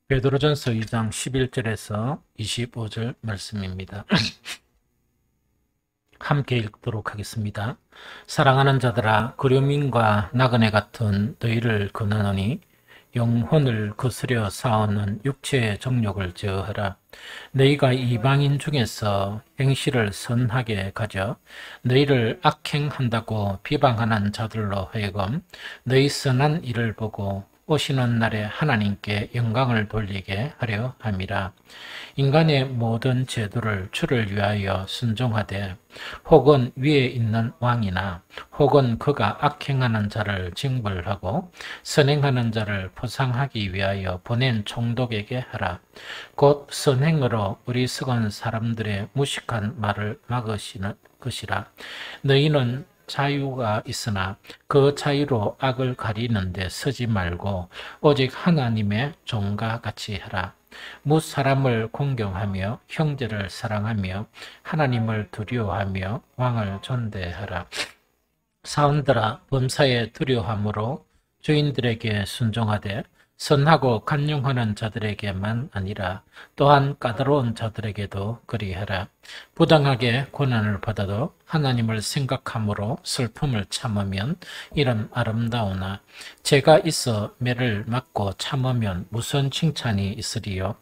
베드로전서 2장 11절에서 25절 말씀입니다. 함께 읽도록 하겠습니다. 사랑하는 자들아, 그리움과 나그네 같은 너희를 권하노니 영혼을 거스려 싸우는 육체의 정욕을 제어하라. 너희가 이방인 중에서 행실을 선하게 가져 너희를 악행한다고 비방하는 자들로 하여금 너희 선한 일을 보고 오시는 날에 하나님께 영광을 돌리게 하려 함이라. 인간의 모든 제도를 주를 위하여 순종하되 혹은 위에 있는 왕이나 혹은 그가 악행하는 자를 징벌하고 선행하는 자를 보상하기 위하여 보낸 총독에게 하라. 곧 선행으로 어리석은 사람들의 무식한 말을 막으시는 것이라. 너희는 자유가 있으나 그 자유로 악을 가리는 데 서지 말고 오직 하나님의 종과 같이 하라. 무 사람을 공경하며 형제를 사랑하며 하나님을 두려워하며 왕을 존대하라. 사원들아, 범사에 두려워함으로 주인들에게 순종하되 선하고 간용하는 자들에게만 아니라 또한 까다로운 자들에게도 그리하라. 부당하게 고난을 받아도 하나님을 생각함으로 슬픔을 참으면 이런 아름다우나 죄가 있어 매를 맞고 참으면 무슨 칭찬이 있으리요.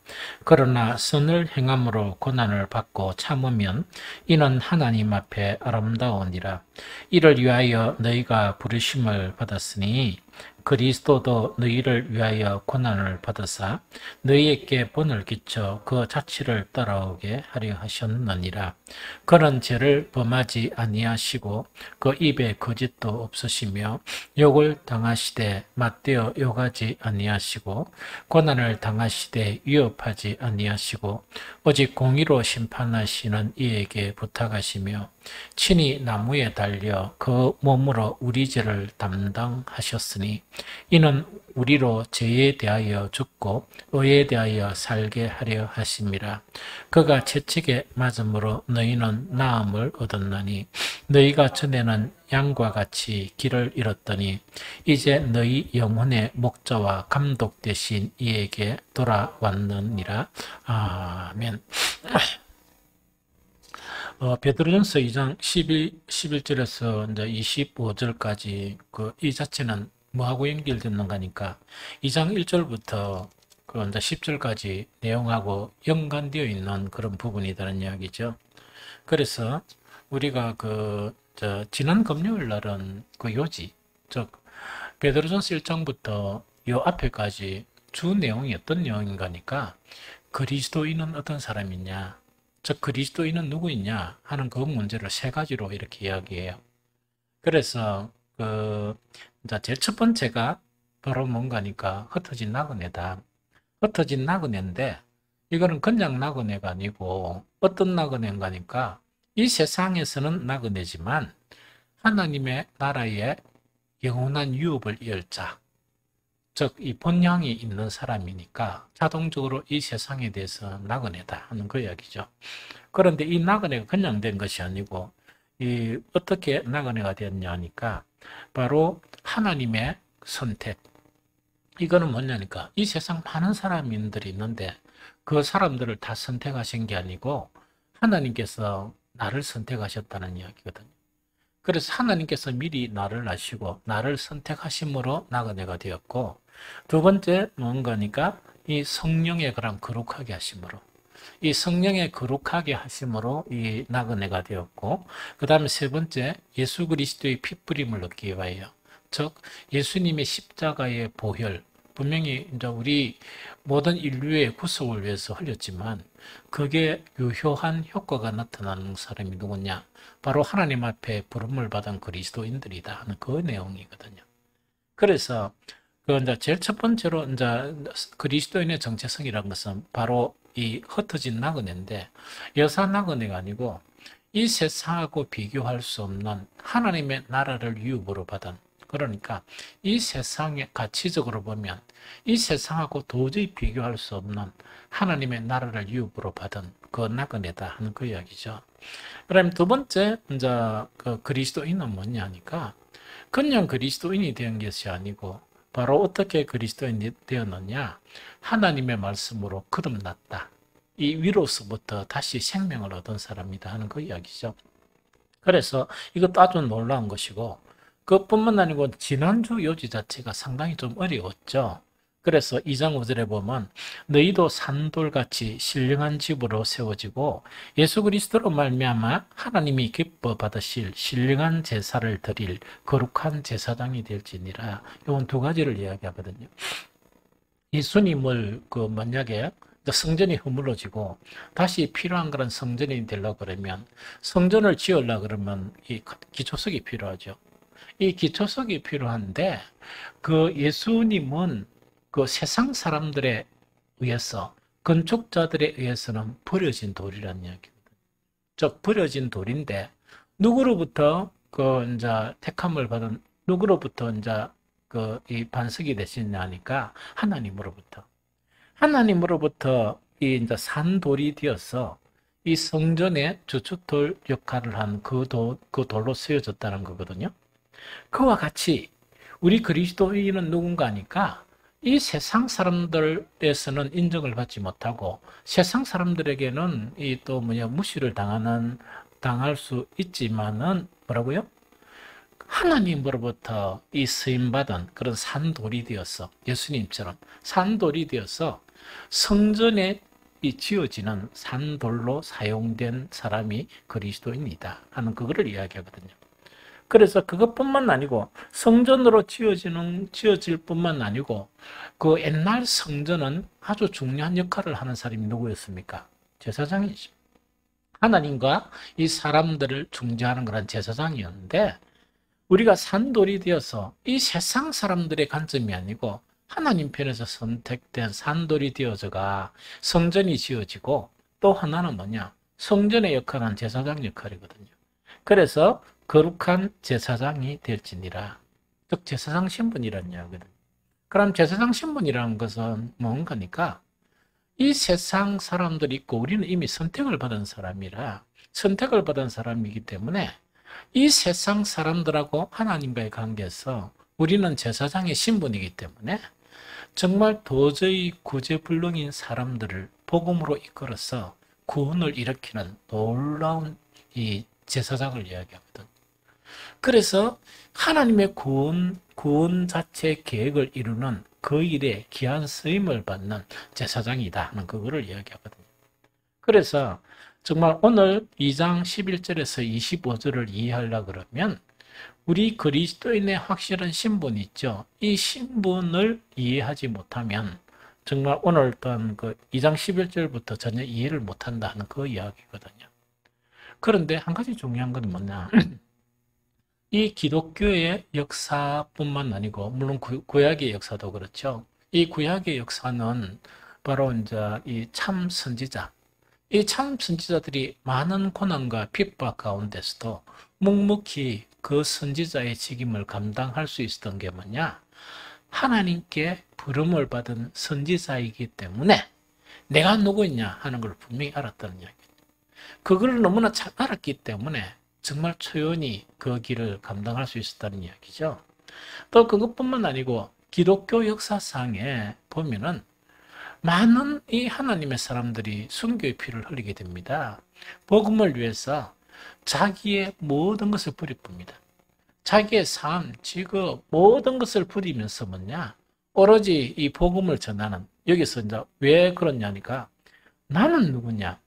그러나 선을 행함으로 고난을 받고 참으면 이는 하나님 앞에 아름다우니라. 이를 위하여 너희가 부르심을 받았으니 그리스도도 너희를 위하여 고난을 받으사 너희에게 본을 끼쳐 그 자취를 따라오게 하려 하셨느니라. 그는 죄를 범하지 아니하시고 그 입에 거짓도 없으시며 욕을 당하시되 맞대어 욕하지 아니하시고 고난을 당하시되 위협하지 아니하시고 오직 공의로 심판하시는 이에게 부탁하시며 친히 나무에 달려 그 몸으로 우리 죄를 담당하셨으니 이는 우리로 죄에 대하여 죽고 의에 대하여 살게 하려 하심이라. 그가 채찍에 맞음으로 너희는 나음을 얻었나니 너희가 전에는 양과 같이 길을 잃었더니 이제 너희 영혼의 목자와 감독 되신 이에게 돌아왔느니라. 아멘. 베드로전서 2장 11절에서 이제 25절까지 이 자체는 뭐하고 연결됐는가니까 2장 1절부터 이제 10절까지 내용하고 연관되어 있는 그런 부분이라는 이야기죠. 그래서 우리가 지난 금요일 날은 그 요지, 즉 베드로전서 1장부터 요 앞에까지 주 내용이 어떤 내용인가니까 그리스도인은 어떤 사람이냐, 즉 그리스도인은 누구이냐 하는 그 문제를 세 가지로 이렇게 이야기해요. 그래서 이제 제일 첫 번째가 바로 뭔가니까 흩어진 나그네다. 흩어진 나그네인데 이거는 그냥 나그네가 아니고 어떤 나그네인가니까 이 세상에서는 나그네지만 하나님의 나라에 영원한 유업을 이을 자, 즉 이 본향이 있는 사람이니까 자동적으로 이 세상에 대해서 나그네다 하는 그 이야기죠. 그런데 이 나그네가 그냥 된 것이 아니고 이 어떻게 나그네가 됐냐 하니까 바로 하나님의 선택. 이거는 뭐냐니까 이 세상 많은 사람들이 있는데 그 사람들을 다 선택하신 게 아니고 하나님께서 나를 선택하셨다는 이야기거든요. 그래서 하나님께서 미리 나를 아시고 나를 선택하심으로 나그네가 되었고, 두 번째 뭔가니까 이 성령의 그런 거룩하게 하심으로, 이 성령의 거룩하게 하심으로 이 나그네가 되었고, 그 다음에 세 번째 예수 그리스도의 핏부림을 얻기 위하여, 즉 예수님의 십자가의 보혈, 분명히 이제 우리 모든 인류의 구속을 위해서 흘렸지만 그게 유효한 효과가 나타나는 사람이 누구냐? 바로 하나님 앞에 부름을 받은 그리스도인들이다 하는 그 내용이거든요. 그래서 이제 제일 첫 번째로 이제 그리스도인의 정체성이라는 것은 바로 이 흩어진 나그네인데 여사 나그네가 아니고 이 세상하고 비교할 수 없는 하나님의 나라를 유업으로 받은, 그러니까 이 세상의 가치적으로 보면 이 세상하고 도저히 비교할 수 없는 하나님의 나라를 유업으로 받은 그 나그네다 하는 그 이야기죠. 그다음 두 번째 이제 그 그리스도인은 뭐냐 하니까 그냥 그리스도인이 된 것이 아니고 바로 어떻게 그리스도인이 되었느냐? 하나님의 말씀으로 거듭났다. 이 위로서부터 다시 생명을 얻은 사람이다 하는 그 이야기죠. 그래서 이것도 아주 놀라운 것이고, 그뿐만 아니고 지난주 요지 자체가 상당히 좀 어려웠죠. 그래서 2장 5절에 보면 너희도 산돌같이 신령한 집으로 세워지고 예수 그리스도로 말미암아 하나님이 기뻐 받으실 신령한 제사를 드릴 거룩한 제사장이 될지니라. 이건 두 가지를 이야기하거든요. 예수님을 만약에 성전이 허물어지고 다시 필요한 그런 성전이 되려고 그러면 성전을 지으려고 그러면 이 기초석이 필요하죠. 이 기초석이 필요한데 그 예수님은 그 세상 사람들에 의해서 건축자들에 의해서는 버려진 돌이라는 이야기입니다. 즉 버려진 돌인데 누구로부터 그 이제 택함을 받은 누구로부터 이제 그 이 반석이 되시냐 하니까 하나님으로부터 이 이제 산돌이 되어서 이 성전의 주춧돌 역할을 한 그 돌로 세워졌다는 거거든요. 그와 같이 우리 그리스도인은 누군가 하니까 이 세상 사람들에서는 인정을 받지 못하고 세상 사람들에게는 이 또 무시를 당할 수 있지만은 뭐라고요? 하나님으로부터 이 쓰임받은 그런 산돌이 되어서 예수님처럼 산돌이 되어서 성전에 이 지어지는 산돌로 사용된 사람이 그리스도인이다 하는 그거를 이야기하거든요. 그래서 그것뿐만 아니고 성전으로 지어질 뿐만 아니고 그 옛날 성전은 아주 중요한 역할을 하는 사람이 누구였습니까? 제사장이죠. 하나님과 이 사람들을 중재하는 그런 제사장이었는데 우리가 산돌이 되어서 이 세상 사람들의 관점이 아니고 하나님 편에서 선택된 산돌이 되어서가 성전이 지어지고 또 하나는 뭐냐? 성전의 역할은 제사장 역할이거든요. 그래서 거룩한 제사장이 될지니라. 즉 제사장 신분이라는 이야기거든요. 그럼 제사장 신분이라는 것은 뭔가니까 이 세상 사람들이 있고 우리는 이미 선택을 받은 사람이라 선택을 받은 사람이기 때문에 이 세상 사람들하고 하나님과의 관계에서 우리는 제사장의 신분이기 때문에 정말 도저히 구제불능인 사람들을 복음으로 이끌어서 구원을 일으키는 놀라운 이 제사장을 이야기하거든. 그래서 하나님의 구원 자체의 계획을 이루는 그 일에 귀한 쓰임을 받는 제사장이다 하는 그거를 이야기하거든요. 그래서 정말 오늘 2장 11절에서 25절을 이해하려고 그러면 우리 그리스도인의 확실한 신분이 있죠. 이 신분을 이해하지 못하면 정말 오늘 어떤 그 2장 11절부터 전혀 이해를 못한다 하는 그 이야기거든요. 그런데 한 가지 중요한 건 뭐냐? 이 기독교의 역사뿐만 아니고 물론 구약의 역사도 그렇죠. 이 구약의 역사는 바로 이제 이 참 선지자, 이 참 선지자들이 많은 고난과 핍박 가운데서도 묵묵히 그 선지자의 책임을 감당할 수 있었던 게 뭐냐? 하나님께 부름을 받은 선지자이기 때문에 내가 누구냐 하는 걸 분명히 알았다는 이야기예요. 그걸 너무나 잘 알았기 때문에 정말 초연히 그 길을 감당할 수 있었다는 이야기죠. 또 그것뿐만 아니고 기독교 역사상에 보면은 많은 이 하나님의 사람들이 순교의 피를 흘리게 됩니다. 복음을 위해서 자기의 모든 것을 버립니다. 자기의 삶, 직업, 모든 것을 버리면서 뭐냐? 오로지 이 복음을 전하는, 여기서 이제 왜 그러냐니까 나는 누구냐?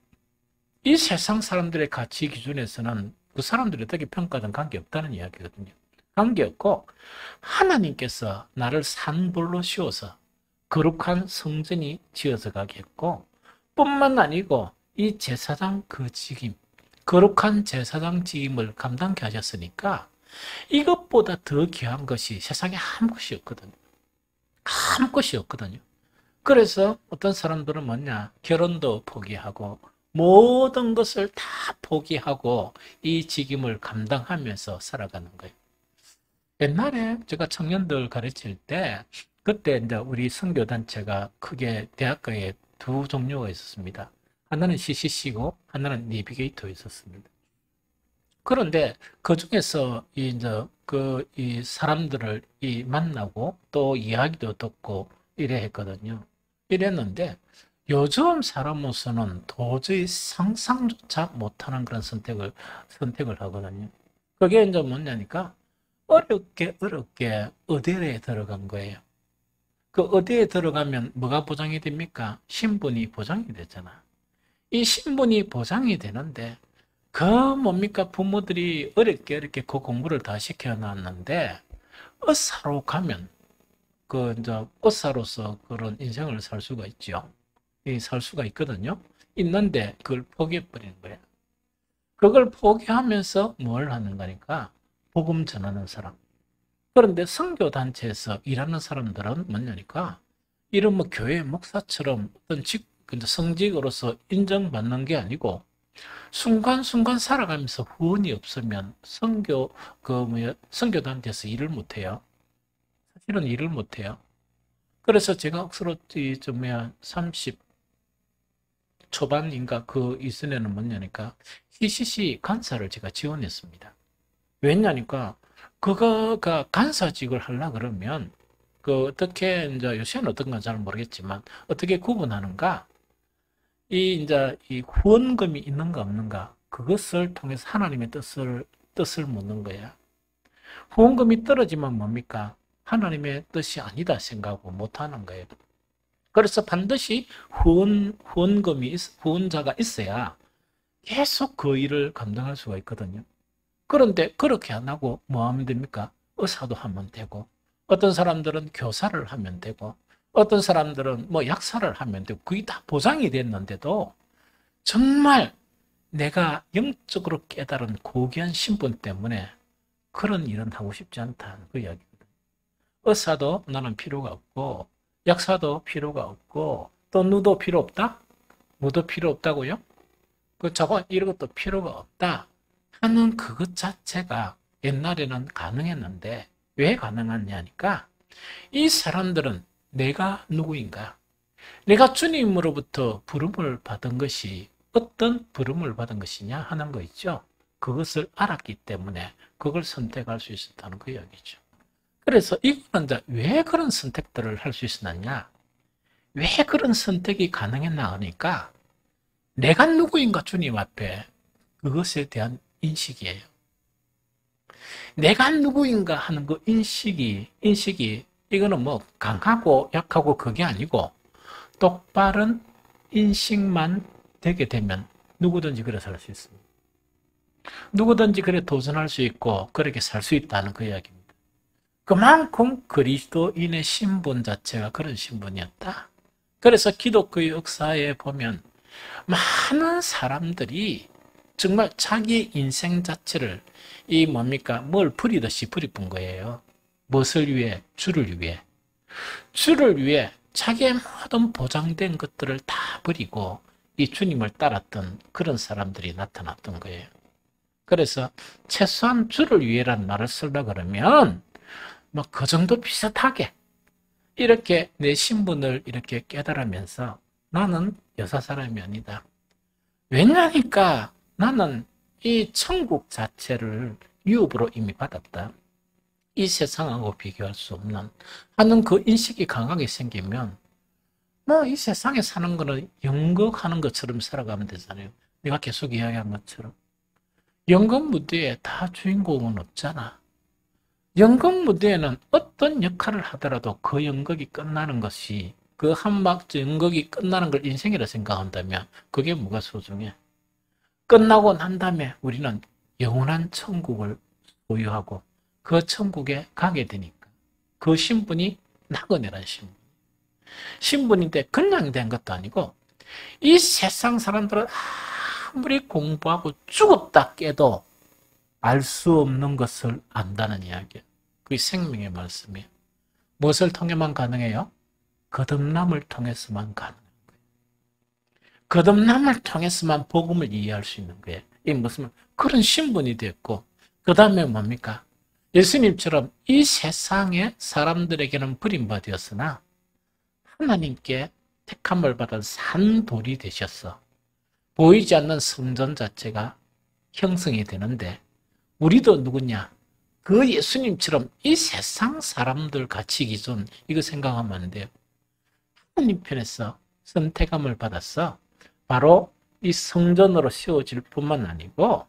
이 세상 사람들의 가치 기준에서는 그 사람들이 어떻게 평가든 관계없다는 이야기거든요. 관계없고 하나님께서 나를 산돌로 씌워서 거룩한 성전이 지어져 가게 했고 뿐만 아니고 이 제사장 그 직임, 거룩한 제사장 직임을 감당케 하셨으니까 이것보다 더 귀한 것이 세상에 아무것이 없거든요. 아무것이 없거든요. 그래서 어떤 사람들은 뭐냐? 결혼도 포기하고 모든 것을 다 포기하고 이 직임을 감당하면서 살아가는 거예요. 옛날에 제가 청년들 가르칠 때 그때 이제 우리 선교단체가 크게 대학가에 두 종류가 있었습니다. 하나는 CCC고 하나는 내비게이터가 있었습니다. 그런데 그 중에서 이제 이 사람들을 만나고 또 이야기도 듣고 이래 했거든요. 이랬는데 요즘 사람으로서는 도저히 상상조차 못하는 그런 선택을 하거든요. 그게 이제 뭐냐니까 어렵게 의대에 들어간 거예요. 그 의대에 들어가면 뭐가 보장이 됩니까? 신분이 보장이 되잖아. 이 신분이 보장이 되는데 그 뭡니까? 부모들이 어렵게 그 공부를 다 시켜놨는데 의사로 가면 그 이제 의사로서 그런 인생을 살 수가 있죠. 살 수가 있거든요. 있는데 그걸 포기해버리는 거예요. 그걸 포기하면서 뭘 하는 거니까 복음 전하는 사람. 그런데 선교 단체에서 일하는 사람들은 뭐냐니까 이런 뭐 교회 목사처럼 어떤 성직으로서 인정받는 게 아니고 순간순간 살아가면서 후원이 없으면 선교 단체에서 일을 못 해요. 사실은 일을 못 해요. 그래서 제가 억수로 좀 뭐야 30 초반인가 그 이전에는 뭐냐니까 CCC 간사를 제가 지원했습니다. 왜냐니까 그거가 간사직을 하려 그러면 그 어떻게 이제 요새는 어떤가 잘 모르겠지만 어떻게 구분하는가? 이제 이 후원금이 있는가 없는가? 그것을 통해서 하나님의 뜻을 묻는 거야. 후원금이 떨어지면 뭡니까? 하나님의 뜻이 아니다 생각하고 못 하는 거예요. 그래서 반드시 후원자가 있어야 계속 그 일을 감당할 수가 있거든요. 그런데 그렇게 안 하고 뭐 하면 됩니까? 의사도 하면 되고, 어떤 사람들은 교사를 하면 되고, 어떤 사람들은 뭐 약사를 하면 되고, 그게 다 보장이 됐는데도 정말 내가 영적으로 깨달은 고귀한 신분 때문에 그런 일은 하고 싶지 않다는 그 이야기입니다. 의사도 나는 필요가 없고, 약사도 필요가 없고, 또 누도 필요 없다? 뭐도 필요 없다고요? 저거 이런 것도 필요가 없다 하는 그것 자체가 옛날에는 가능했는데 왜 가능하냐니까 이 사람들은 내가 누구인가? 내가 주님으로부터 부름을 받은 것이 어떤 부름을 받은 것이냐 하는 거 있죠. 그것을 알았기 때문에 그걸 선택할 수 있었다는 그 이야기죠. 그래서 이거는 왜 그런 선택들을 할 수 있었느냐? 왜 그런 선택이 가능했나 하니까 내가 누구인가 주님 앞에 그것에 대한 인식이에요. 내가 누구인가 하는 그 인식이 이거는 뭐 강하고 약하고 그게 아니고 똑바른 인식만 되게 되면 누구든지 그래 살 수 있습니다. 누구든지 그래 도전할 수 있고 그렇게 살 수 있다는 그 이야기입니다. 그만큼 그리스도인의 신분 자체가 그런 신분이었다. 그래서 기독교의 역사에 보면 많은 사람들이 정말 자기 인생 자체를 뭘 부리듯이 부리뿐 거예요. 무엇을 위해? 주를 위해. 주를 위해 자기의 모든 보장된 것들을 다 버리고 이 주님을 따랐던 그런 사람들이 나타났던 거예요. 그래서 최소한 주를 위해라는 말을 쓰려 그러면 뭐 그 정도 비슷하게 이렇게 내 신분을 이렇게 깨달으면서 나는 여사 사람이 아니다. 왜냐니까 나는 이 천국 자체를 유업으로 이미 받았다. 이 세상하고 비교할 수 없는 하는 그 인식이 강하게 생기면 뭐 이 세상에 사는 거는 연극하는 것처럼 살아가면 되잖아요. 내가 계속 이야기한 것처럼. 연극 무대에 다 주인공은 없잖아. 연극 무대에는 어떤 역할을 하더라도 그 연극이 끝나는 것이 그 한박 연극이 끝나는 걸 인생이라 생각한다면 그게 뭐가 소중해? 끝나고 난 다음에 우리는 영원한 천국을 소유하고 그 천국에 가게 되니까 그 신분이 나그네란 신분인데 그냥 된 것도 아니고 이 세상 사람들은 아무리 공부하고 죽었다 깨도 알 수 없는 것을 안다는 이야기예요. 그게 생명의 말씀이에요. 무엇을 통해만 가능해요? 거듭남을 통해서만 가능해요. 거듭남을 통해서만 복음을 이해할 수 있는 거예요. 이 무슨 그런 신분이 됐고 그 다음에 뭡니까? 예수님처럼 이 세상의 사람들에게는 버림받았으나 하나님께 택함을 받은 산돌이 되셨어. 보이지 않는 성전 자체가 형성이 되는데 우리도 누구냐? 그 예수님처럼 이 세상 사람들 가치 기준 이거 생각하면 안 돼요. 하나님 편에서 선택함을 받았어. 바로 이 성전으로 세워질 뿐만 아니고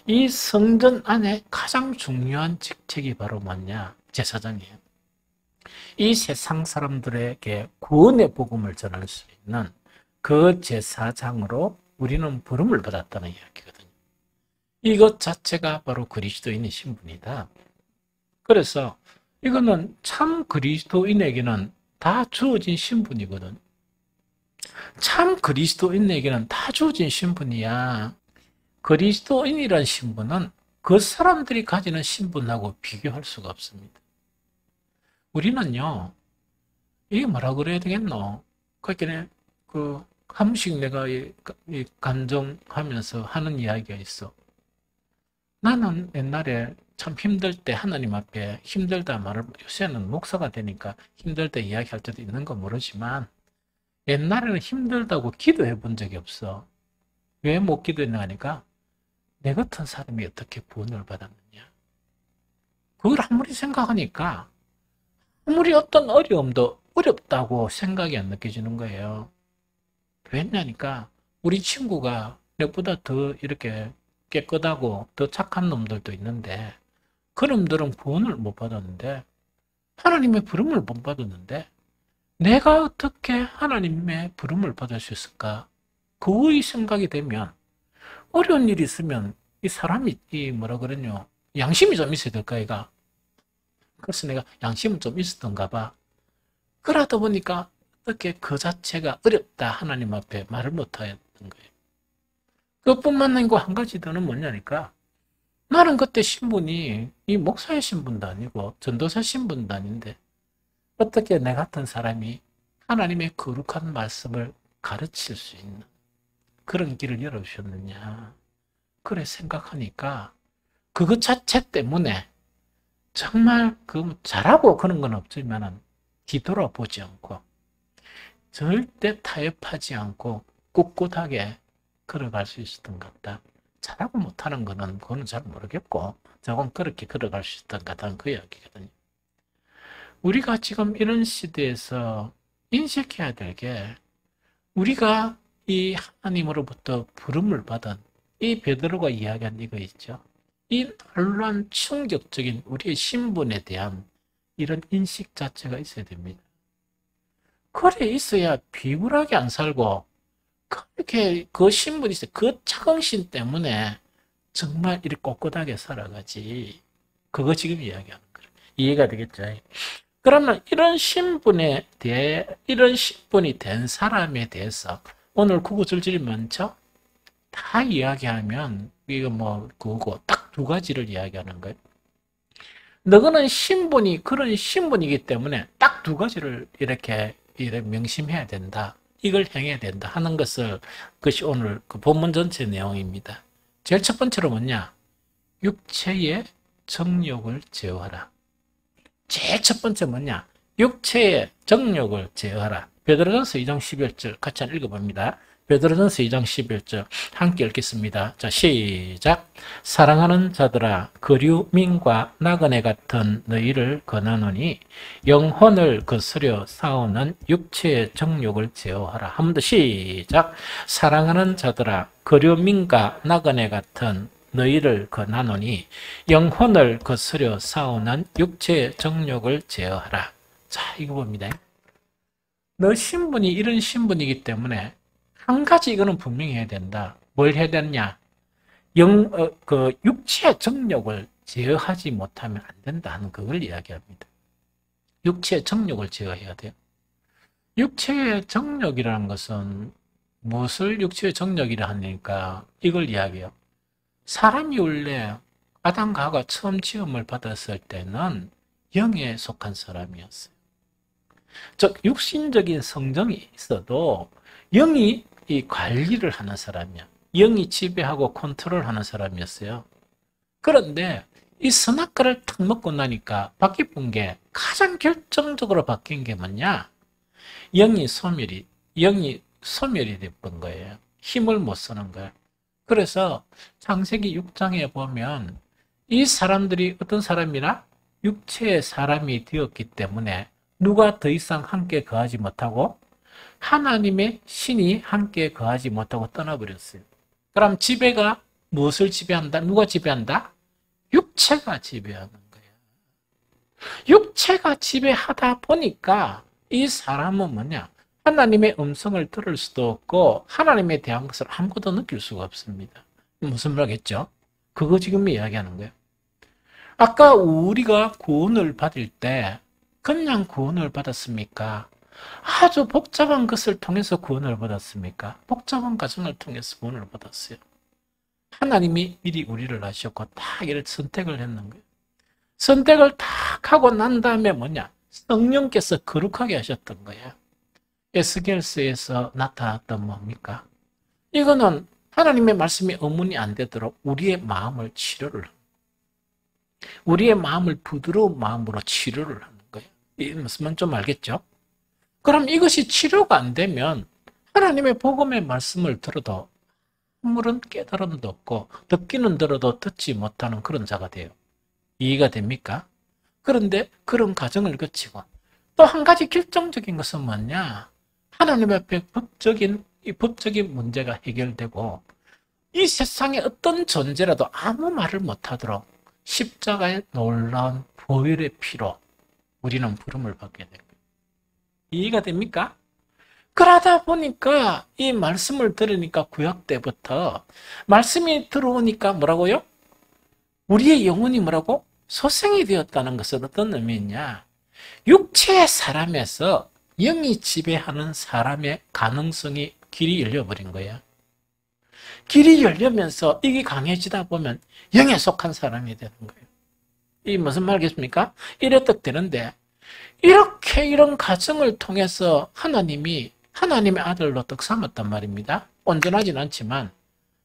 이 성전 안에 가장 중요한 직책이 바로 뭐냐? 제사장이에요. 이 세상 사람들에게 구원의 복음을 전할 수 있는 그 제사장으로 우리는 부름을 받았다는 이야기거든요. 이것 자체가 바로 그리스도인의 신분이다. 그래서 이거는 참 그리스도인에게는 다 주어진 신분이거든. 참 그리스도인에게는 다 주어진 신분이야. 그리스도인이란 신분은 그 사람들이 가지는 신분하고 비교할 수가 없습니다. 우리는요, 이게 뭐라 그래야 되겠노? 그러니까 한 번씩 내가 간증하면서 하는 이야기가 있어. 나는 옛날에 참 힘들 때 하나님 앞에 힘들다 말을, 요새는 목사가 되니까 힘들 때 이야기할 때도 있는 거 모르지만 옛날에는 힘들다고 기도해 본 적이 없어. 왜 못 기도했나 하니까 내 같은 사람이 어떻게 구원을 받았느냐. 그걸 아무리 생각하니까 아무리 어떤 어려움도 어렵다고 생각이 안 느껴지는 거예요. 왜냐니까 우리 친구가 내보다 더 이렇게 깨끗하고 더 착한 놈들도 있는데 그 놈들은 구원을 못 받았는데 하나님의 부름을 못 받았는데 내가 어떻게 하나님의 부름을 받을 수 있을까? 그의 생각이 되면 어려운 일이 있으면 이 사람이 뭐라 그러냐 양심이 좀 있어야 될까 이가. 그래서 내가 양심은 좀 있었던가 봐. 그러다 보니까 어떻게 그 자체가 어렵다 하나님 앞에 말을 못하였던 거예요. 그것뿐만 아니고 한 가지 더는 뭐냐니까 나는 그때 신분이 이 목사의 신분도 아니고 전도사 신분도 아닌데 어떻게 내 같은 사람이 하나님의 거룩한 말씀을 가르칠 수 있는 그런 길을 열어주셨느냐. 그래 생각하니까 그것 자체 때문에 정말 잘하고 그런 건 없지만 뒤돌아보지 않고 절대 타협하지 않고 꿋꿋하게 걸어갈 수 있었던 것 같다. 잘하고 못하는 거는 그거는 잘 모르겠고 저건 그렇게 걸어갈 수 있었던 것 같다는 그 이야기거든요. 우리가 지금 이런 시대에서 인식해야 될 게 우리가 이 하나님으로부터 부름을 받은 이 베드로가 이야기한 이거 있죠. 이 놀라운 충격적인 우리의 신분에 대한 이런 인식 자체가 있어야 됩니다. 그래 있어야 비굴하게 안 살고 그렇게 그 신분이 있어요. 그 자긍심 때문에 정말 이렇게 꼿꼿하게 살아가지. 그거 지금 이야기하는 거예요. 이해가 되겠죠? 그러면 이런 신분에 대해 이런 신분이 된 사람에 대해서 오늘 구구절절이 많죠? 다 이야기하면 이거 뭐 그거고 딱 두 가지를 이야기하는 거예요. 너는 신분이 그런 신분이기 때문에 딱 두 가지를 이렇게 명심해야 된다. 이걸 행해야 된다 하는 것이 오늘 그 본문 전체 내용입니다. 제일 첫 번째로 뭐냐? 육체의 정욕을 제어하라. 제일 첫 번째 뭐냐? 육체의 정욕을 제어하라. 베드로전서 2장 11절 같이 한번 읽어봅니다. 베드로전서 2장 11절 함께 읽겠습니다. 자, 시작. 사랑하는 자들아 거류민과 나그네 같은 너희를 권하노니 영혼을 거스려 싸우는 육체의 정욕을 제어하라. 한 번 더 시작. 사랑하는 자들아 거류민과 나그네 같은 너희를 권하노니 영혼을 거스려 싸우는 육체의 정욕을 제어하라. 자, 이거 봅니다. 너 신분이 이런 신분이기 때문에 한 가지 이거는 분명히 해야 된다. 뭘 해야 되느냐? 육체의 정욕을 제어하지 못하면 안 된다는 그걸 이야기합니다. 육체의 정욕을 제어해야 돼요. 육체의 정욕이라는 것은 무엇을 육체의 정욕이라 하니까 이걸 이야기해요. 사람이 원래 아담과 하와가 처음 지음을 받았을 때는 영에 속한 사람이었어요. 즉 육신적인 성정이 있어도 영이 이 관리를 하는 사람이야. 영이 지배하고 컨트롤하는 사람이었어요. 그런데 이 선악과를 탁 먹고 나니까 바뀐 게 가장 결정적으로 바뀐 게 뭐냐? 영이 소멸이 돼버린 거예요. 힘을 못 쓰는 거예요. 그래서 창세기 6장에 보면 이 사람들이 어떤 사람이라? 육체의 사람이 되었기 때문에 누가 더 이상 함께 거하지 못하고 하나님의 신이 함께 거하지 못하고 떠나버렸어요. 그럼 지배가 무엇을 지배한다? 누가 지배한다? 육체가 지배하는 거예요. 육체가 지배하다 보니까 이 사람은 뭐냐? 하나님의 음성을 들을 수도 없고 하나님에 대한 것을 아무것도 느낄 수가 없습니다. 무슨 말이겠죠? 그거 지금 이야기하는 거예요. 아까 우리가 구원을 받을 때 그냥 구원을 받았습니까? 아주 복잡한 것을 통해서 구원을 받았습니까? 복잡한 과정을 통해서 구원을 받았어요. 하나님이 미리 우리를 아셨고 다 이를 선택을 했는 거예요. 선택을 딱 하고 난 다음에 뭐냐? 성령께서 거룩하게 하셨던 거예요. 에스겔서에서 나타났던 뭡니까? 이거는 하나님의 말씀이 의문이 안 되도록 우리의 마음을 치료를 합니다. 우리의 마음을 부드러운 마음으로 치료를 하는 거예요. 이 무슨 말 좀 알겠죠? 그럼 이것이 치료가 안 되면 하나님의 복음의 말씀을 들어도 아무런 깨달음도 없고 듣기는 들어도 듣지 못하는 그런 자가 돼요. 이해가 됩니까? 그런데 그런 과정을 거치고 또 한 가지 결정적인 것은 뭐냐? 하나님 앞에 법적인 문제가 해결되고 이 세상에 어떤 존재라도 아무 말을 못하도록 십자가의 놀라운 보혈의 피로 우리는 부름을 받게 됩니다. 이해가 됩니까? 그러다 보니까 이 말씀을 들으니까 구약 때부터 말씀이 들어오니까 뭐라고요? 우리의 영혼이 뭐라고? 소생이 되었다는 것은 어떤 의미냐? 육체의 사람에서 영이 지배하는 사람의 가능성이 길이 열려버린 거예요. 길이 열리면서 이게 강해지다 보면 영에 속한 사람이 되는 거예요. 이게 무슨 말이겠습니까? 이래도 되는데 이렇게 이런 과정을 통해서 하나님이 하나님의 아들로 떡 삼았단 말입니다. 온전하진 않지만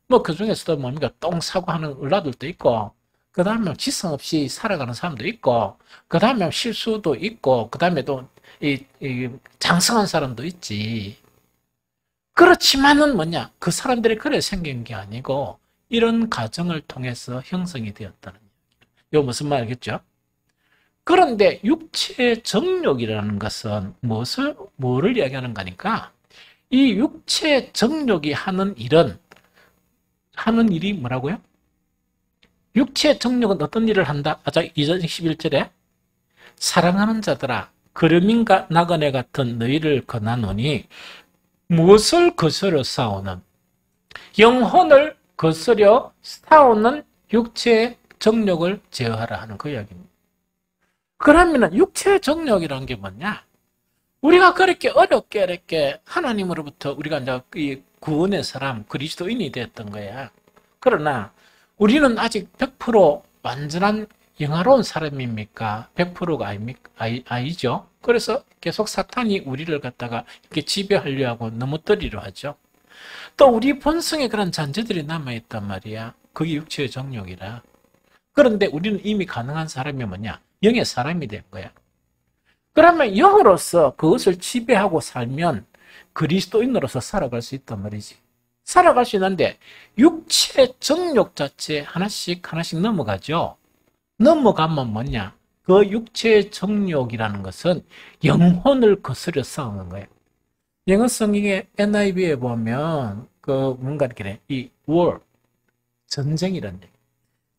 뭐 그 중에서도 뭡니까? 똥 사고 하는 을라들도 있고 그 다음에 지성 없이 살아가는 사람도 있고 그 다음에 실수도 있고 그 다음에 또 장성한 사람도 있지. 그렇지만은 뭐냐? 그 사람들이 그래 생긴 게 아니고 이런 과정을 통해서 형성이 되었다는 얘기예요. 이거 무슨 말이겠죠? 그런데 육체의 정욕이라는 것은 뭐를 이야기하는 거니까 이 육체의 정욕이 하는 일이 뭐라고요? 육체의 정욕은 어떤 일을 한다? 아자 2장11절에 사랑하는 자들아 그름인과 나그네 같은 너희를 권하노니 무엇을 거스려 싸우는 영혼을 거스려 싸우는 육체의 정욕을 제어하라 하는 그 이야기입니다. 그러면 육체의 정욕이라는 게 뭐냐? 우리가 그렇게 어렵게 이렇게 하나님으로부터 우리가 이제 이 구원의 사람 그리스도인이 됐던 거야. 그러나 우리는 아직 100% 완전한 영화로운 사람입니까? 100%가 아니죠. 그래서 계속 사탄이 우리를 갖다가 이렇게 지배하려 하고 넘어뜨리려 하죠. 또 우리 본성에 그런 잔재들이 남아있단 말이야. 그게 육체의 정욕이라. 그런데 우리는 이미 가능한 사람이 뭐냐? 영의 사람이 된 거야. 그러면 영으로서 그것을 지배하고 살면 그리스도인으로서 살아갈 수 있단 말이지. 살아갈 수 있는데 육체의 정욕 자체 하나씩 넘어가죠. 넘어가면 뭐냐? 그 육체의 정욕이라는 것은 영혼을 거스려 싸우는 거예요. 영어 성경의 NIV에 보면 그 뭔가 이렇게 이 war 전쟁이란 얘기.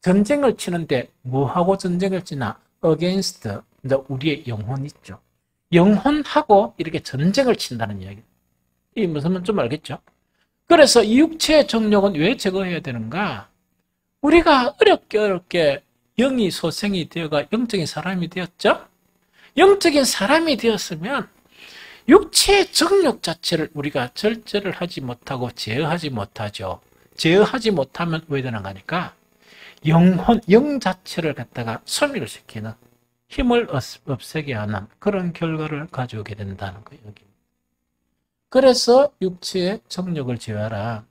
전쟁을 치는데 뭐하고 전쟁을 치나? against 우리의 영혼 있죠. 영혼하고 이렇게 전쟁을 친다는 이야기. 이 무슨 말 좀 알겠죠? 그래서 이 육체의 정욕은 왜 제거해야 되는가? 우리가 어렵게 영이 소생이 되어가 영적인 사람이 되었죠? 영적인 사람이 되었으면 육체의 정욕 자체를 우리가 절제를 하지 못하고 제어하지 못하죠. 제어하지 못하면 왜 되는 거니까? 영 자체를 갖다가 소멸을 시키는 힘을 없애게 하는 그런 결과를 가져오게 된다는 거예요. 여기. 그래서 육체의 정욕을 제어하라.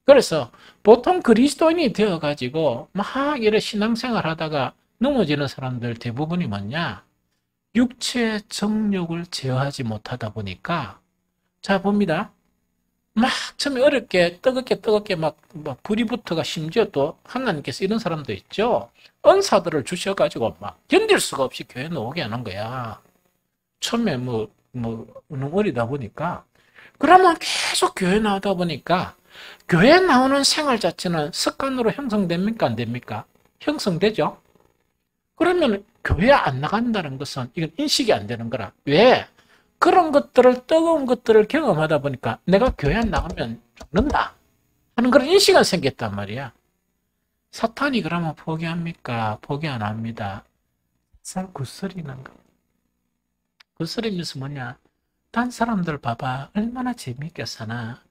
그래서 보통 그리스도인이 되어가지고 막 이래 신앙생활 하다가 넘어지는 사람들 대부분이 뭐냐? 육체의 정욕을 제어하지 못하다 보니까 자 봅니다. 막 처음에 어렵게 뜨겁게 막 불이 붙어가 심지어 또 하나님께서 이런 사람도 있죠. 은사들을 주셔가지고 막 견딜 수가 없이 교회 나오게 하는 거야. 처음에 너무 어리다 보니까. 그러면 계속 교회 나오다 보니까 교회 나오는 생활 자체는 습관으로 형성됩니까? 안 됩니까? 형성되죠? 그러면 교회 안 나간다는 것은 이건 인식이 안 되는 거라. 왜? 그런 것들을, 뜨거운 것들을 경험하다 보니까 내가 교회 안 나가면 죽는다 하는 그런 인식이 생겼단 말이야. 사탄이 그러면 포기합니까? 포기 안 합니다. 살 구슬이는 거. 구슬이면서 뭐냐? 딴 사람들 봐봐. 얼마나 재밌게 사나.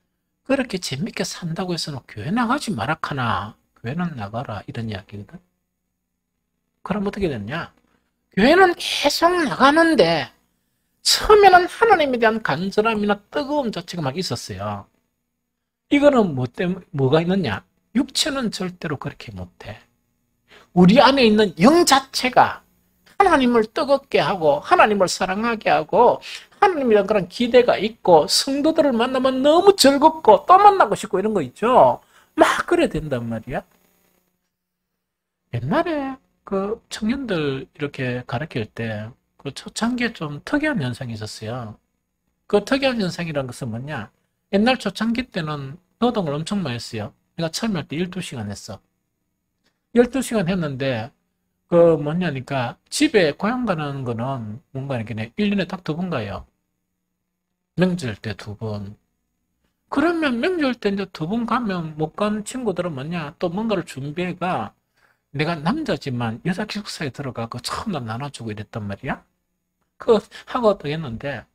그렇게 재밌게 산다고 해서 교회 나가지 마라카나. 교회는 나가라. 이런 이야기거든. 그럼 어떻게 됐냐? 교회는 계속 나가는데 처음에는 하나님에 대한 간절함이나 뜨거움 자체가 막 있었어요. 이거는 뭐가 있느냐? 육체는 절대로 그렇게 못해. 우리 안에 있는 영 자체가 하나님을 뜨겁게 하고 하나님을 사랑하게 하고 하나님에 대한 그런 기대가 있고 성도들을 만나면 너무 즐겁고 또 만나고 싶고 이런 거 있죠. 막 그래야 된단 말이야. 옛날에 그 청년들 이렇게 가르칠 때 그 초창기에 좀 특이한 현상이 있었어요. 그 특이한 현상이라는 것은 뭐냐? 옛날 초창기 때는 노동을 엄청 많이 했어요. 내가 처음에 할 때 12시간 했어. 12시간 했는데 그 뭐냐니까 집에 고향 가는 거는 뭔가 이렇게 1년에 딱 2번 가요. 명절 때 2번. 그러면 명절 때 이제 2번 가면 못 가는 친구들은 뭐냐? 또 뭔가를 준비해가 내가 남자지만 여자 기숙사에 들어가고 처음으로 나눠주고 이랬단 말이야. 그거 하고 또 했는데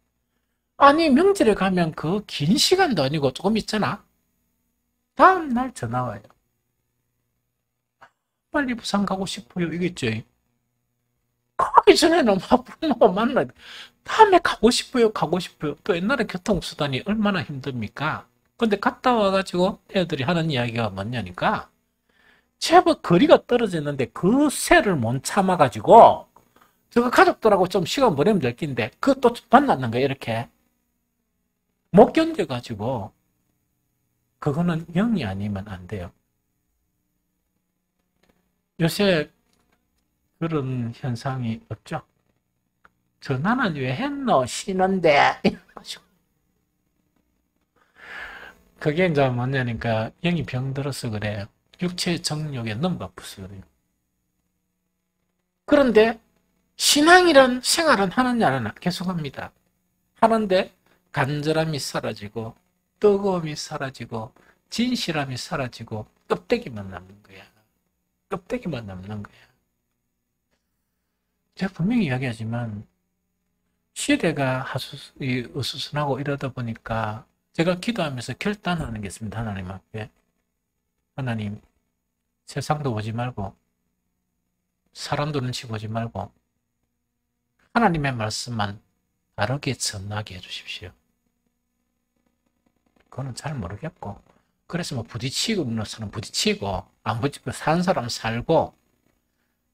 아니 명절에 가면 그 긴 시간도 아니고 조금 있잖아. 다음날 전화 와요. 빨리 부산 가고 싶어요. 이겠지. 가기 전에는 막 부모가 만나야 돼. 다음에 가고 싶어요. 가고 싶어요. 또 옛날에 교통수단이 얼마나 힘듭니까? 근데 갔다 와가지고 애들이 하는 이야기가 뭐냐니까 제법 거리가 떨어졌는데 그 새를 못 참아가지고 저거 가족들하고 좀 시간 보내면 될 텐데 그것도 만났는 거야 이렇게. 못 견뎌가지고 그거는 영이 아니면 안 돼요. 요새 그런 현상이 없죠. 전화는 왜 했노? 쉬는데. 그게 이제 뭐냐니까 영이 병들어서 그래요. 육체의 정욕에 너무 바빠서 그래요. 그런데 신앙이란 생활은 하느냐 안 하나 계속합니다. 하는데 간절함이 사라지고 뜨거움이 사라지고 진실함이 사라지고 껍데기만 남는 거야. 껍데기만 남는 거야. 제가 분명히 이야기하지만 시대가 어수선하고 이러다 보니까 제가 기도하면서 결단하는 게 있습니다. 하나님 앞에. 하나님, 세상도 보지 말고 사람도 눈치 보지 말고 하나님의 말씀만 바르게 전하게 해주십시오. 그거는 잘 모르겠고 그래서 뭐 부딪히고는 부딪히고 안 부딪히고 사는 사람 살고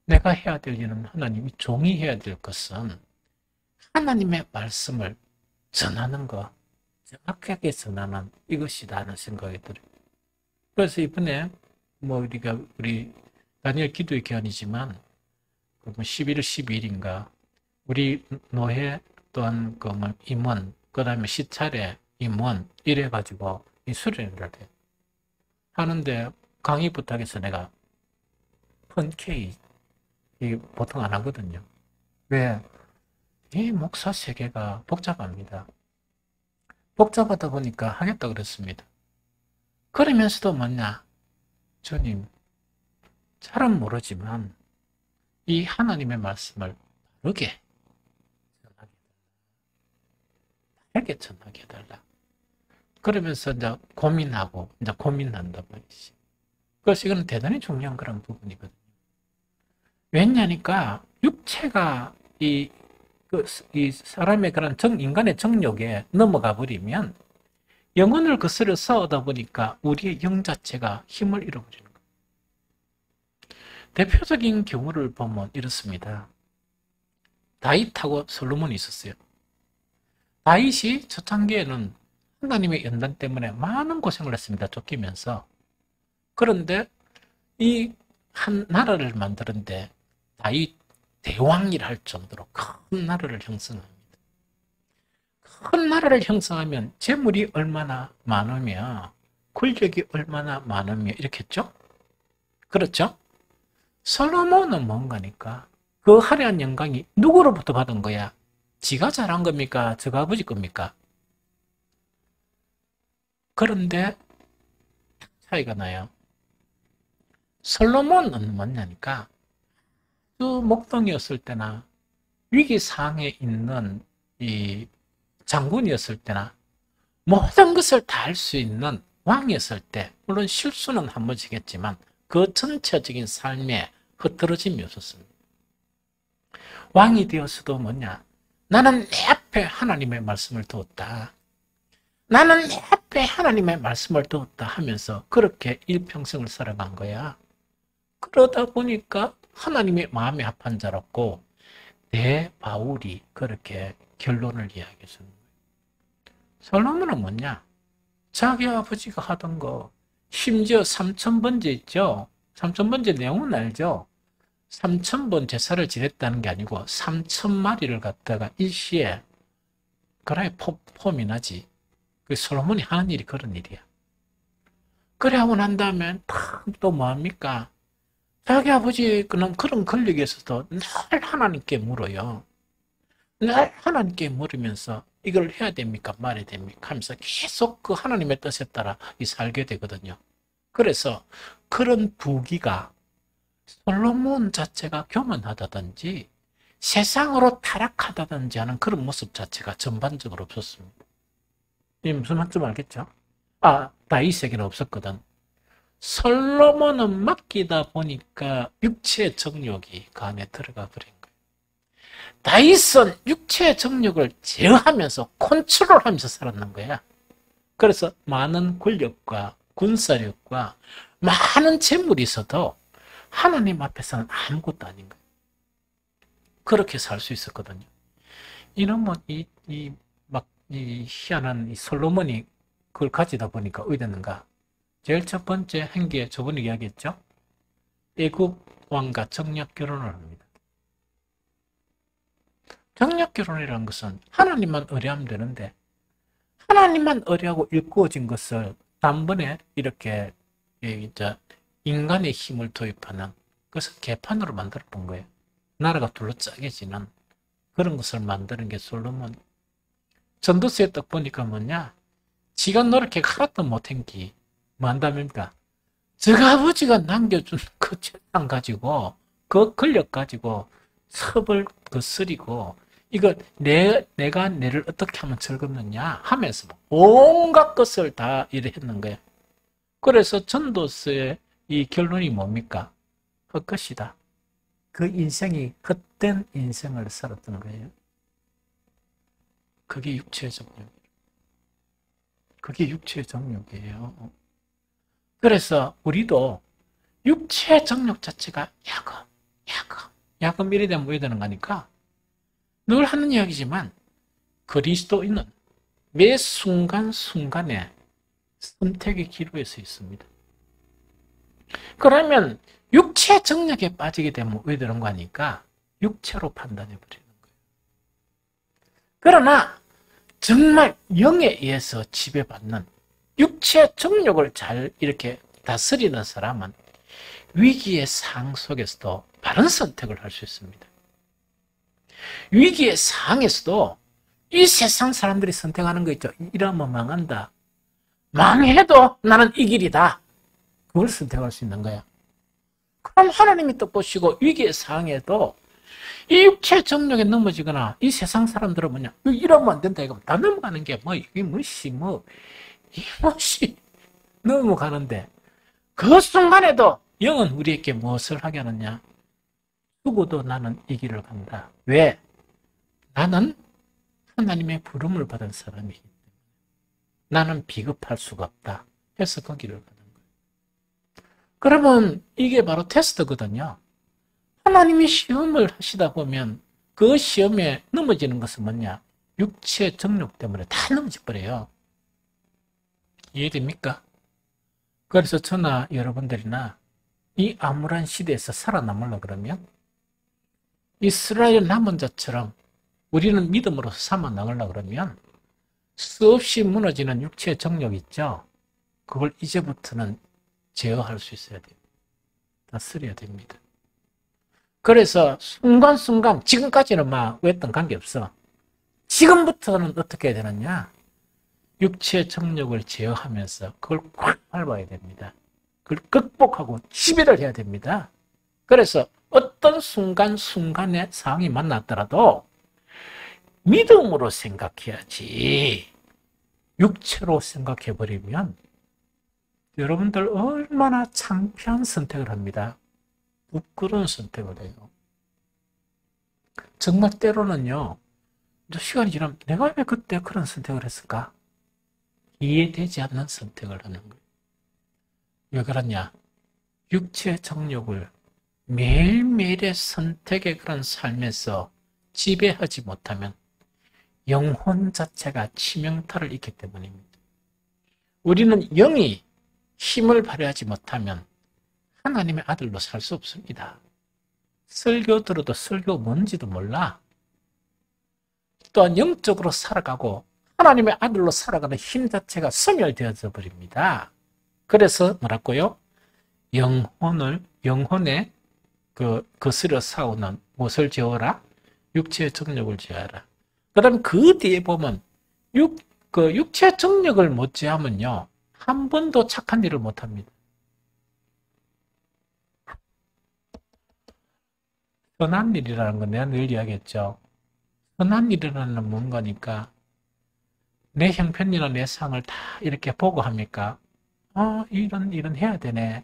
내가 해야 될 일은 하나님이 종이 해야 될 것은 하나님의 말씀을 전하는 것, 정확하게 전하는 이것이다 하는 생각이 들어요. 그래서 이번에 우리 다니엘 기도의 기간이지만 11월 12일인가 우리 노회 또한 임원 그다음에 시찰에 임원 이래가지고 이 수련회를 해. 하는데 강의 부탁해서 내가 흔쾌히 보통 안 하거든요. 왜? 이 목사 세계가 복잡합니다. 복잡하다 보니까 하겠다 그랬습니다. 그러면서도 뭐냐? 주님, 잘은 모르지만 이 하나님의 말씀을 바르게 전하게 해달라. 그러면서 이제 고민한단 말이지. 그래서 이건 대단히 중요한 그런 부분이거든요. 왜냐니까 육체가 이 사람의 그런 인간의 정욕에 넘어가 버리면 영혼을 거스려 싸우다 보니까 우리의 영 자체가 힘을 잃어버리는 거예요. 대표적인 경우를 보면 이렇습니다. 다윗하고 솔로몬이 있었어요. 다윗이 초창기에는 하나님의 연단 때문에 많은 고생을 했습니다. 쫓기면서. 그런데 이 한 나라를 만드는데 다윗 대왕이라 할 정도로 큰 나라를 형성합니다. 큰 나라를 형성하면 재물이 얼마나 많으며 권력이 얼마나 많으며 이렇겠죠? 그렇죠? 솔로몬은 뭔가니까 그 화려한 영광이 누구로부터 받은 거야? 지가 잘한 겁니까? 저가 아버지 겁니까? 그런데 차이가 나요. 솔로몬은 뭐냐니까 그 목동이었을 때나 위기 상황에 있는 이 장군이었을 때나 모든 것을 다 할 수 있는 왕이었을 때, 물론 실수는 한 번씩했지만 그 전체적인 삶에 흐트러짐이 없었습니다. 왕이 되었어도 뭐냐? 나는 내 앞에 하나님의 말씀을 두었다. 나는 내 앞에 하나님의 말씀을 두었다 하면서 그렇게 일평생을 살아간 거야. 그러다 보니까 하나님의 마음에 합한 자랐고 대바울이 그렇게 결론을 이야기해 주는 거예요. 솔로몬은 뭐냐? 자기 아버지가 하던 거, 심지어 3000번째 있죠? 3000번째 내용은 알죠? 3000번 제사를 지냈다는 게 아니고 3000마리를 갖다가 일시에, 그래야 폼이 나지. 그 솔로몬이 하는 일이 그런 일이야. 그래 하고 난 다음에 또 뭐합니까? 자기 아버지는 그런 권력에 있어서 늘 하나님께 물어요. 늘 하나님께 물으면서 이걸 해야 됩니까? 말해야 됩니까? 하면서 계속 그 하나님의 뜻에 따라 살게 되거든요. 그래서 그런 부귀가 솔로몬 자체가 교만하다든지 세상으로 타락하다든지 하는 그런 모습 자체가 전반적으로 없었습니다. 이 무슨 말인지 알겠죠? 다윗에게는 없었거든. 솔로몬은 맡기다 보니까 육체의 정욕이 그 안에 들어가 버린 거예요. 다윗은 육체의 정욕을 제어하면서 컨트롤하면서 살았는 거야. 그래서 많은 권력과 군사력과 많은 재물이 있어도 하나님 앞에서는 아무것도 아닌 거예요. 그렇게 살 수 있었거든요. 이놈은 이 희한한 이 솔로몬이 그걸 가지다 보니까 어디 됐는가? 제일 첫 번째 행기에 저번에 이야기했죠? 애굽 왕과 정략 결혼을 합니다. 정략 결혼이라는 것은 하나님만 의뢰하면 되는데 하나님만 의뢰하고 일구어진 것을 단번에 이렇게 인간의 힘을 도입하는 그것을 개판으로 만들어 본 거예요. 나라가 둘러짜게지는 그런 것을 만드는 게 솔로몬. 전도서에 딱 보니까 뭐냐? 지가 노력해 하나도 못한 게 뭐 한답니까? 저가 아버지가 남겨준 그 재산 가지고 그 권력 가지고 섭을 거스리고 이거 내가 내를 어떻게 하면 즐겁느냐 하면서 온갖 것을 다 일했는 거예요. 그래서 전도서의 이 결론이 뭡니까? 헛것이다. 그 인생이 헛된 인생을 살았던 거예요. 그게 육체의 정욕. 그게 육체의 정욕이에요. 그래서 우리도 육체의 정욕 자체가 야금 이래 되면 왜 되는 거니까 늘 하는 이야기지만 그리스도인은 매 순간순간에 선택의 기로에 서 있습니다. 그러면 육체 정욕에 빠지게 되면 왜 되는 거니까 육체로 판단해 버리는 거예요. 그러나 정말 영에 의해서 지배받는 육체 정욕을 잘 이렇게 다스리는 사람은 위기의 상황 속에서도 바른 선택을 할 수 있습니다. 위기의 상황에서도 이 세상 사람들이 선택하는 거 있죠. 이러면 망한다. 망해도 나는 이 길이다. 그걸 선택할 수 있는 거야. 그럼 하나님이 또 보시고 위기의 상황에도 이 육체 정욕에 넘어지거나 이 세상 사람들은 뭐냐? 이러면 안 된다. 이거 다 넘어가는 게 이것이 넘어가는데 그 순간에도 영은 우리에게 무엇을 하게 하느냐? 죽어도 나는 이 길을 간다. 왜? 나는 하나님의 부름을 받은 사람이기 때문에 나는 비겁할 수가 없다. 해서 그 길을 가는 거예요. 그러면 이게 바로 테스트거든요. 하나님이 시험을 하시다 보면 그 시험에 넘어지는 것은 뭐냐? 육체 정욕 때문에 다 넘어져 버려요. 이해됩니까? 그래서 저나 여러분들이나 이 암울한 시대에서 살아남으려 그러면 이스라엘 남은 자처럼 우리는 믿음으로 살아나가려고 그러면 수없이 무너지는 육체의 정력 있죠? 그걸 이제부터는 제어할 수 있어야 돼요. 다스려야 됩니다. 그래서 순간순간 지금까지는 막 왜했던 관계없어. 지금부터는 어떻게 해야 되느냐? 육체의 정력을 제어하면서 그걸 꽉 밟아야 됩니다. 그걸 극복하고 지배를 해야 됩니다. 그래서 어떤 순간순간의 상황이 만났더라도 믿음으로 생각해야지 육체로 생각해버리면 여러분들 얼마나 창피한 선택을 합니다. 부끄러운 선택을 해요. 정말 때로는요. 시간이 지나면 내가 왜 그때 그런 선택을 했을까? 이해되지 않는 선택을 하는 거예요. 왜 그러냐? 육체의 정욕을 매일매일의 선택의 그런 삶에서 지배하지 못하면 영혼 자체가 치명타를 입기 때문입니다. 우리는 영이 힘을 발휘하지 못하면 하나님의 아들로 살 수 없습니다. 설교 들어도 설교 뭔지도 몰라. 또한 영적으로 살아가고 하나님의 아들로 살아가는 힘 자체가 소멸되어져 버립니다. 그래서 뭐라고요? 영혼의 거스려 싸우는 무엇을 지어라? 육체의 정력을 지어라. 그 다음 그 뒤에 보면 육체의 정력을 못 지하면요. 한 번도 착한 일을 못 합니다. 선한 일이라는 건 내가 늘 이야기했죠. 선한 일이라는 뭔가니까 내 형편이나 내 상을 다 이렇게 보고 합니까? 이런 일은 해야 되네.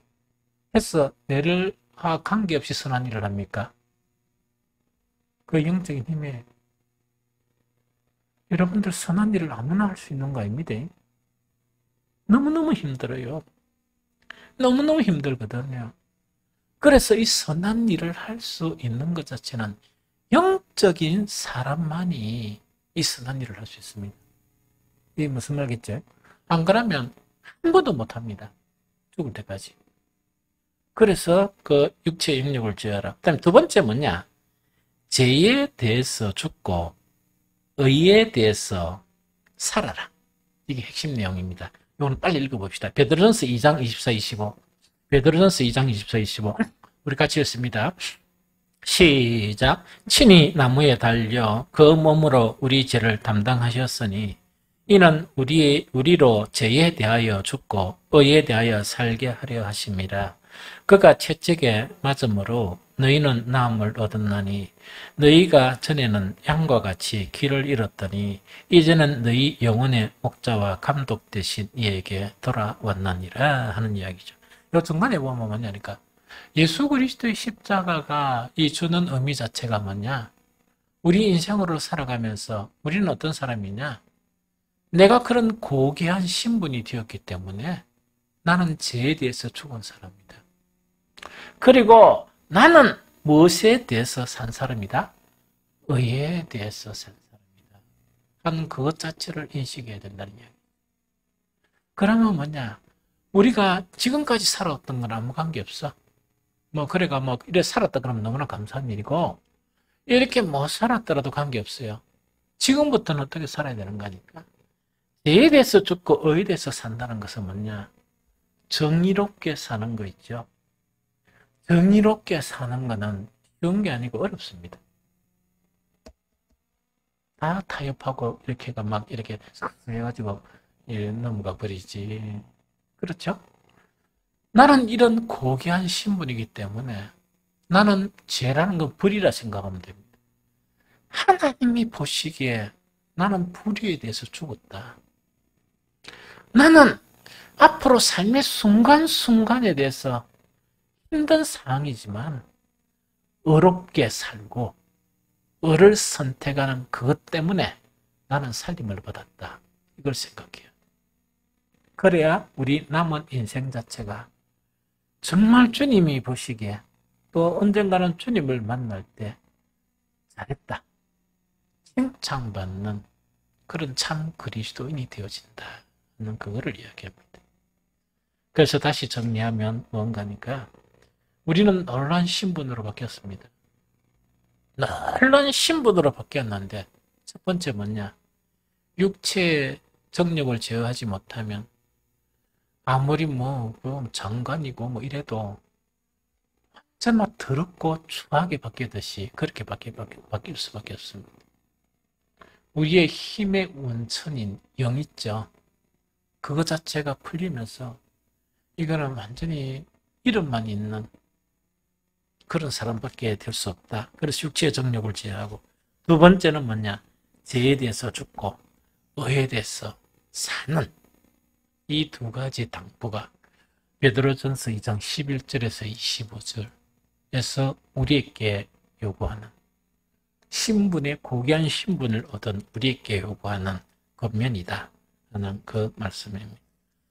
해서 내를 관계없이 선한 일을 합니까? 그 영적인 힘에 여러분들 선한 일을 아무나 할 수 있는 거 아닙니다. 너무너무 힘들어요. 너무너무 힘들거든요. 그래서 이 선한 일을 할 수 있는 것 자체는 영적인 사람만이 이 선한 일을 할 수 있습니다. 이게 무슨 말겠죠? 안 그러면 한 번도 못 합니다. 죽을 때까지. 그래서 그 육체의 영역을 지어라. 그 다음에 두 번째 뭐냐? 죄에 대해서 죽고 의에 대해서 살아라. 이게 핵심 내용입니다. 이거는 빨리 읽어봅시다. 베드로전서 2장 24, 25. 베드로전서 2장 24, 25. 우리 같이 읽습니다. 시작. 친히 나무에 달려 그 몸으로 우리 죄를 담당하셨으니 이는 우리로 죄에 대하여 죽고 의에 대하여 살게 하려 하심이라. 그가 채찍에 맞음으로 너희는 나음을 얻었나니 너희가 전에는 양과 같이 길을 잃었더니 이제는 너희 영혼의 목자와 감독 되신 이에게 돌아왔나니라 하는 이야기죠. 이 중간에 보면 뭐냐니까 예수 그리스도의 십자가가 이 주는 의미 자체가 뭐냐? 우리 인생으로 살아가면서 우리는 어떤 사람이냐? 내가 그런 고귀한 신분이 되었기 때문에 나는 죄에 대해서 죽은 사람이다. 그리고 나는 무엇에 대해서 산 사람이다? 의에 대해서 산 사람이다. 하는 그것 자체를 인식해야 된다는 이야기. 그러면 뭐냐? 우리가 지금까지 살아왔던 건 아무 관계없어. 그래가 이래 살았다 그러면 너무나 감사한 일이고, 이렇게 못 살았더라도 관계없어요. 지금부터는 어떻게 살아야 되는 거니까. 죄에 대해서 죽고 의에 대해서 산다는 것은 뭐냐? 정의롭게 사는 거 있죠. 정의롭게 사는 거는 쉬운 게 아니고 어렵습니다. 다 타협하고 이렇게가 이렇게 해가지고 넘어가 버리지. 그렇죠? 나는 이런 고귀한 신분이기 때문에 나는 죄라는 건 불이라 생각하면 됩니다. 하나님이 보시기에 나는 불의에 대해서 죽었다. 나는 앞으로 삶의 순간순간에 대해서 힘든 상황이지만 의롭게 살고 의를 선택하는 그것 때문에 나는 살림을 받았다. 이걸 생각해요. 그래야 우리 남은 인생 자체가 정말 주님이 보시기에 또 언젠가는 주님을 만날 때 잘했다. 칭찬받는 그런 참 그리스도인이 되어진다. 있는 그거를 이야기합니다. 그래서 다시 정리하면 뭔가니까 우리는 놀란 신분으로 바뀌었습니다. 놀란 신분으로 바뀌었는데 첫 번째 뭐냐? 육체의 정력을 제어하지 못하면 아무리 뭐 장관이고 뭐 이래도 정말 더럽고 추하게 바뀌듯이 그렇게 바뀔 수밖에 없습니다. 우리의 힘의 원천인 영 있죠. 그거 자체가 풀리면서 이거는 완전히 이름만 있는 그런 사람밖에 될 수 없다. 그래서 육체의 정력을 제어하고 두 번째는 뭐냐? 죄에 대해서 죽고 의에 대해서 사는 이 두 가지 당부가 베드로전서 2장 11절에서 25절에서 우리에게 요구하는 신분의 고귀한 신분을 얻은 우리에게 요구하는 권면이다 하는 그 말씀입니다.